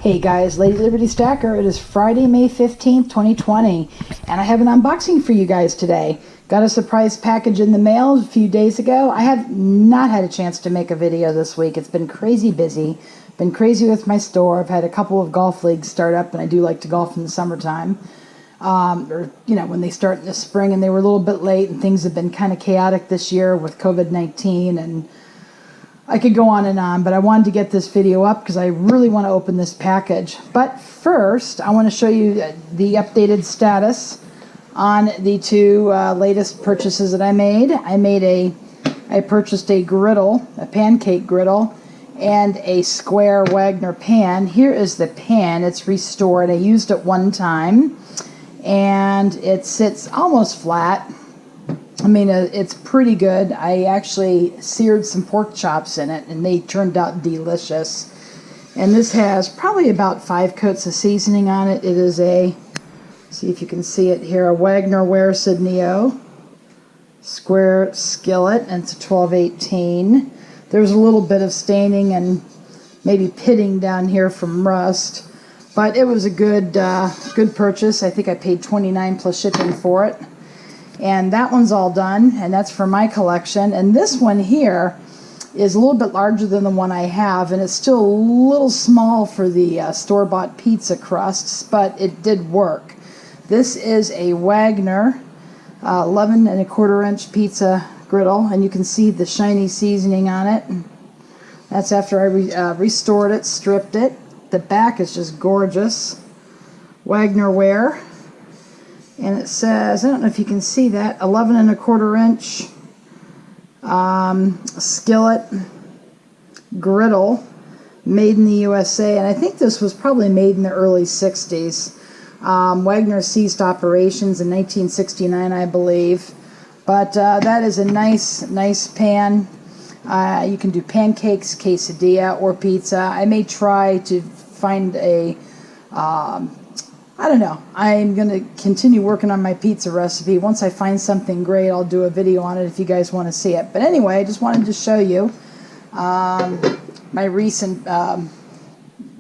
Hey guys, LadyLibertyStacker. It is Friday, May 15th, 2020, and I have an unboxing for you guys today. Got a surprise package in the mail a few days ago. I have not had a chance to make a video this week. It's been crazy busy. Been crazy with my store. I've had a couple of golf leagues start up, and I do like to golf in the summertime. Or, you know, when they start in the spring, and they were a little bit late, and things have been kind of chaotic this year with COVID-19, and I could go on, but I wanted to get this video up because I really want to open this package. But first, I want to show you the updated status on the two latest purchases that I made. I purchased a griddle, a pancake griddle, and a square Wagner pan. Here is the pan. It's restored. I used it one time, and it sits almost flat. I mean, it's pretty good. I actually seared some pork chops in it, and they turned out delicious. And this has probably about 5 coats of seasoning on it. It is a, see if you can see it here, a Wagner Neo square skillet, and it's a 1218. There's a little bit of staining and maybe pitting down here from rust, but it was a good purchase. I think I paid $29 plus shipping for it. And that one's all done, and that's for my collection. And this one here is a little bit larger than the one I have, and it's still a little small for the store-bought pizza crusts, but it did work. This is a Wagner 11 1/4 inch pizza griddle, and you can see the shiny seasoning on it. That's after I restored it, stripped it. The back is just gorgeous. Wagner ware. And it says, I don't know if you can see that, 11 1/4 inch skillet griddle, made in the USA. And I think this was probably made in the early 60s. Wagner ceased operations in 1969, I believe. But that is a nice pan. You can do pancakes, quesadilla, or pizza. I may try to find a I don't know. I'm going to continue working on my pizza recipe. Once I find something great, I'll do a video on it if you guys want to see it. But anyway, I just wanted to show you my recent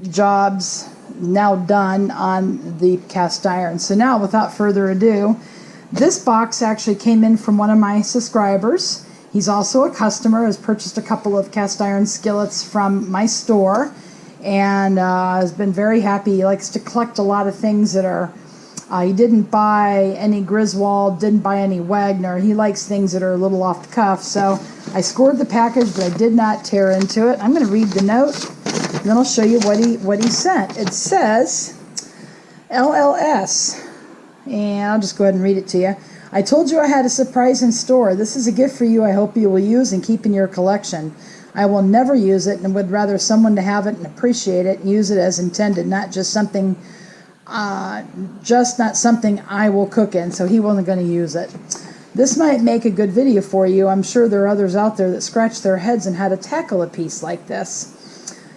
jobs now done on the cast iron. So now, without further ado, this box actually came in from one of my subscribers. He's also a customer, has purchased a couple of cast iron skillets from my store, and has been very happy. He likes to collect a lot of things that are, he didn't buy any Griswold, didn't buy any Wagner. He likes things that are a little off the cuff. So I scored the package, but I did not tear into it. I'm going to read the note, and then I'll show you what he sent. It says, LLS, and I'll just go ahead and read it to you. I told you I had a surprise in store. This is a gift for you I hope you will use and keep in your collection. I will never use it, and would rather someone to have it and appreciate it and use it as intended, not just something, not something I will cook in. So he wasn't going to use it. This might make a good video for you. I'm sure there are others out there that scratch their heads on how to tackle a piece like this.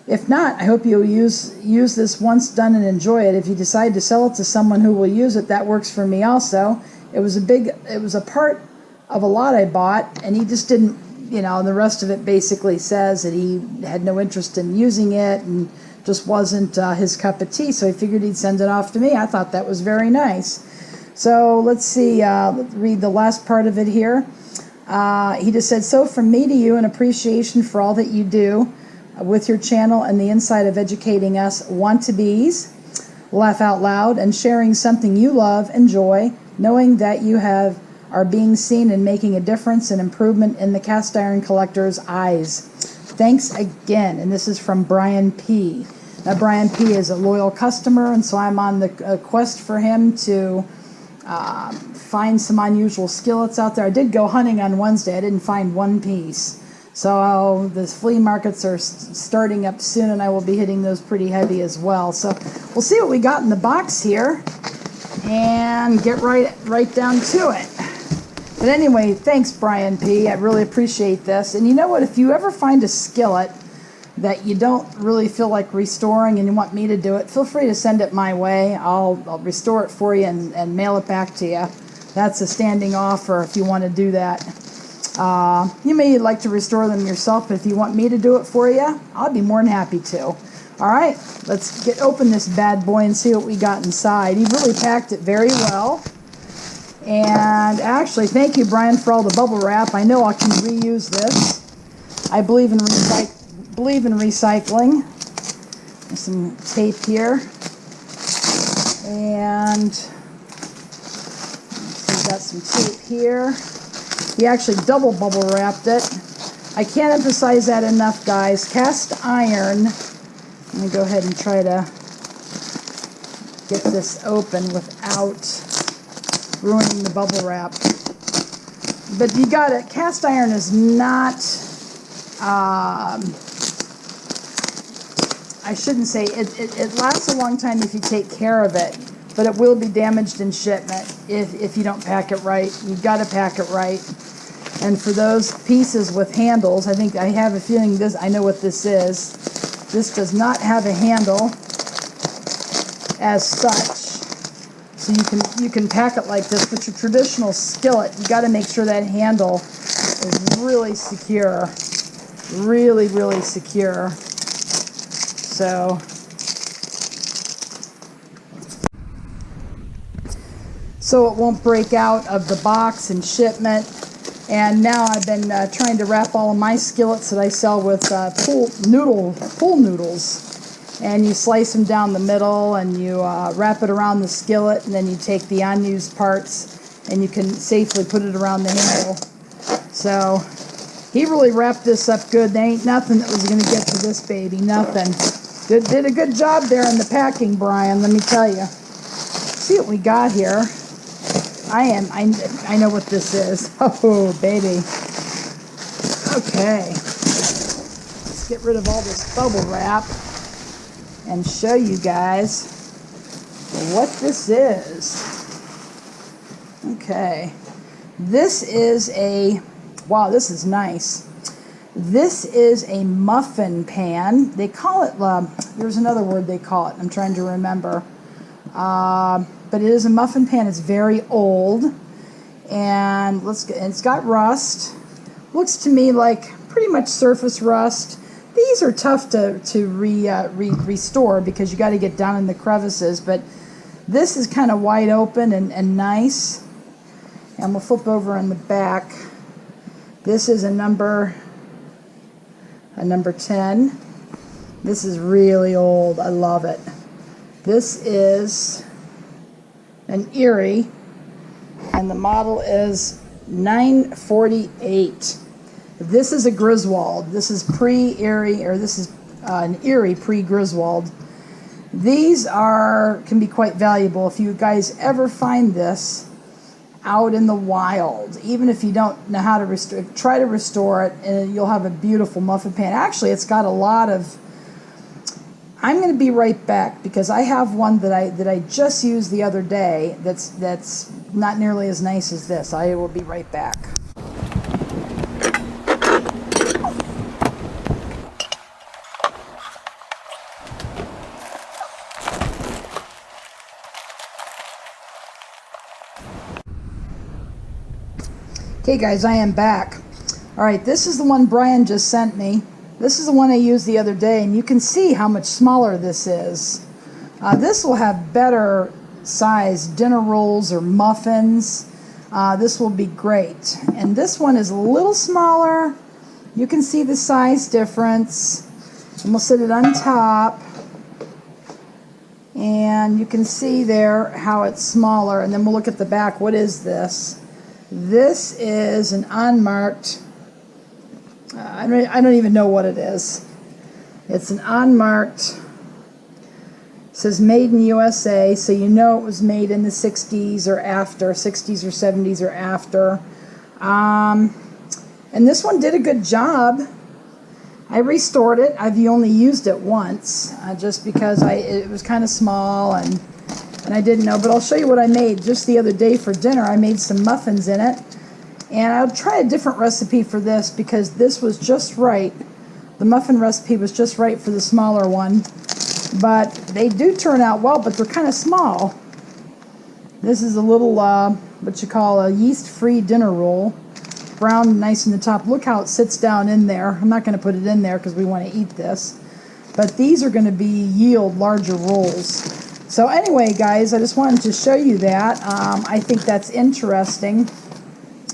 If not, I hope you'll use this once done and enjoy it. If you decide to sell it to someone who will use it, that works for me also. It was a part of a lot I bought, and he just didn't. You know, the rest of it basically says that he had no interest in using it and just wasn't his cup of tea, so he figured he'd send it off to me. I thought that was very nice. So let's see, let's read the last part of it here. He just said, so from me to you, an appreciation for all that you do with your channel and the inside of educating us want-to-bees, laugh out loud, and sharing something you love, enjoy, knowing that you are being seen and making a difference and improvement in the cast iron collector's eyes. Thanks again. And this is from Brian P. Now, Brian P. is a loyal customer, and so I'm on the quest for him to find some unusual skillets out there. I did go hunting on Wednesday. I didn't find one piece. So the flea markets are starting up soon, and I will be hitting those pretty heavy as well. So we'll see what we got in the box here and get right down to it. But anyway, thanks, Brian P. I really appreciate this. And you know what? If you ever find a skillet that you don't really feel like restoring and you want me to do it, feel free to send it my way. I'll restore it for you and mail it back to you. That's a standing offer if you want to do that. You may like to restore them yourself, but if you want me to do it for you, I'll be more than happy to. All right, let's open this bad boy and see what we got inside. He really packed it very well. And actually, thank you, Brian, for all the bubble wrap. I know I can reuse this. I believe in recycling. There's some tape here. And so we've got some tape here. He actually double bubble wrapped it. I can't emphasize that enough, guys. Cast iron. Let me go ahead and try to get this open without ruining the bubble wrap. But you got it. Cast iron is not, I shouldn't say, it lasts a long time if you take care of it, but it will be damaged in shipment if you don't pack it right. You've got to pack it right. And for those pieces with handles, I have a feeling this, I know what this is. This does not have a handle as such. So you can pack it like this, but your traditional skillet, you got to make sure that handle is really secure. Really, really secure. So it won't break out of the box in shipment. And now I've been trying to wrap all of my skillets that I sell with pool noodles. And you slice them down the middle, and you wrap it around the skillet, and then you take the unused parts, and you can safely put it around the handle. So he really wrapped this up good. There ain't nothing that was going to get to this baby. Nothing. Did a good job there in the packing, Brian. Let me tell you. See what we got here. I know what this is. Oh, baby. Okay. Let's get rid of all this bubble wrap and show you guys what this is. Okay. This is a, wow, this is nice. This is a muffin pan. They call it, there's another word they call it. I'm trying to remember. But it is a muffin pan. It's very old. And it's got rust. Looks to me like pretty much surface rust. These are tough to restore because you got to get down in the crevices, but this is kind of wide open and nice. And we'll flip over in the back. This is a number 10. This is really old. I love it. This is an Erie, and the model is 948. This is a Griswold. This is pre-Erie, or this is an Erie pre-Griswold. These can be quite valuable if you guys ever find this out in the wild. Even if you don't know how to restore, try to restore it, and you'll have a beautiful muffin pan. Actually, it's got a lot of. I'm going to be right back because I have one that I just used the other day. That's not nearly as nice as this. I will be right back. Okay guys, I am back. Alright, this is the one Brian just sent me. This is the one I used the other day, and you can see how much smaller this is. This will have better size dinner rolls or muffins. This will be great. And this one is a little smaller. You can see the size difference. And we'll set it on top. And you can see there how it's smaller. And then we'll look at the back. What is this? This is an unmarked, I don't even know what it is. It's an unmarked, it says made in USA, so you know it was made in the 60s or after, 60s or 70s or after. And this one did a good job. I restored it. I've only used it once, just because it was kind of small and I didn't know, but I'll show you what I made just the other day for dinner. I made some muffins in it, and I'll try a different recipe for this because this was just right. The muffin recipe was just right for the smaller one, but they do turn out well, but they're kind of small. This is a little, what you call a yeast-free dinner roll. Brown, nice in the top. Look how it sits down in there. I'm not going to put it in there because we want to eat this. but these are going to yield larger rolls. So anyway, guys, I just wanted to show you that. I think that's interesting,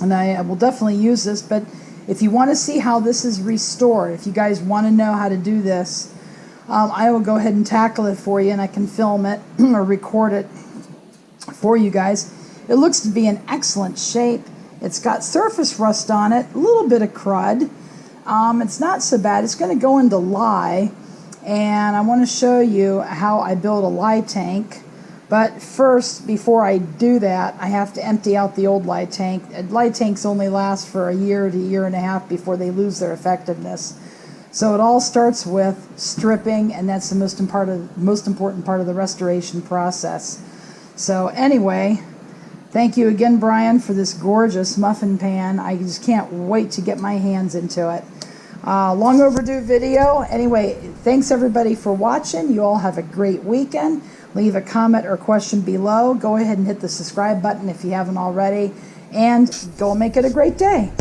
and I will definitely use this. But if you want to see how this is restored, if you guys want to know how to do this, I will go ahead and tackle it for you, and I can film it or record it for you guys. It looks to be in excellent shape. It's got surface rust on it, a little bit of crud. It's not so bad. It's going to go into lye, and I want to show you how I build a lye tank. But first, before I do that, I have to empty out the old lye tank. Lye tanks only last for a year to a year and a half before they lose their effectiveness. So it all starts with stripping, and that's the most important part of the restoration process. So anyway, thank you again, Brian, for this gorgeous muffin pan. I just can't wait to get my hands into it. Long overdue video. Anyway, thanks everybody for watching. You all have a great weekend. Leave a comment or question below. Go ahead and hit the subscribe button if you haven't already, and go make it a great day.